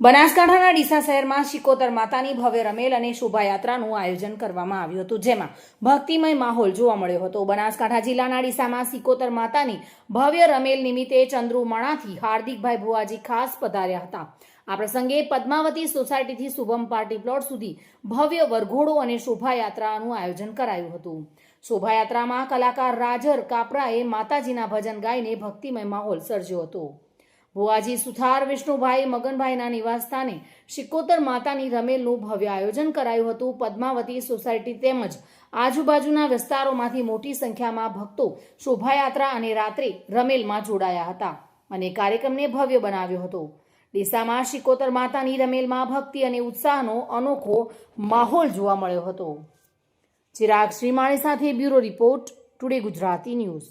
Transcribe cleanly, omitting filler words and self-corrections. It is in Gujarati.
બનાસકાંઠાના ડીસા શહેરમાં શિકોતર માતાની ભવ્ય રમેલ અને શોભાયાત્રાનું આયોજન કરવામાં આવ્યું હતું, જેમાં ભક્તિમય માહોલ જોવા મળ્યો હતો। બનાસકાંઠા જિલ્લાના ડીસામાં શિકોતર માતાની ભવ્ય રમેલ નિમિત્તે ચંદ્રુમાણાથી હાર્દિકભાઈ ભુવાજી ખાસ પધાર્યા હતા। આ પ્રસંગે પદ્માવતી સોસાયટીથી શુભમ પાર્ટી પ્લોટ સુધી ભવ્ય વરઘોડો અને શોભાયાત્રાનું આયોજન કરાયું હતું। શોભાયાત્રામાં કલાકાર રાજર કાપરાએ માતાજીના ભજન ગાઈને ભક્તિમય માહોલ સર્જ્યો હતો। ભુવાજી સુથાર વિષ્ણુભાઈ મગનભાઈના નિવાસ સ્થાને શિકોતર માતાની રમેલનું ભવ્ય આયોજન કરાયું હતું। પદ્માવતી સોસાયટી તેમજ આજુબાજુના વિસ્તારોમાંથી મોટી સંખ્યામાં ભક્તો શોભાયાત્રા અને રાત્રે રમેલમાં જોડાયા હતા અને કાર્યક્રમને ભવ્ય બનાવ્યો હતો। ડીસામાં શિકોતર માતાની રમેલમાં ભક્તિ અને ઉત્સાહનો અનોખો માહોલ જોવા મળ્યો હતો। ચિરાગ શ્રીમાળી સાથે bureau report, today Gujarati news.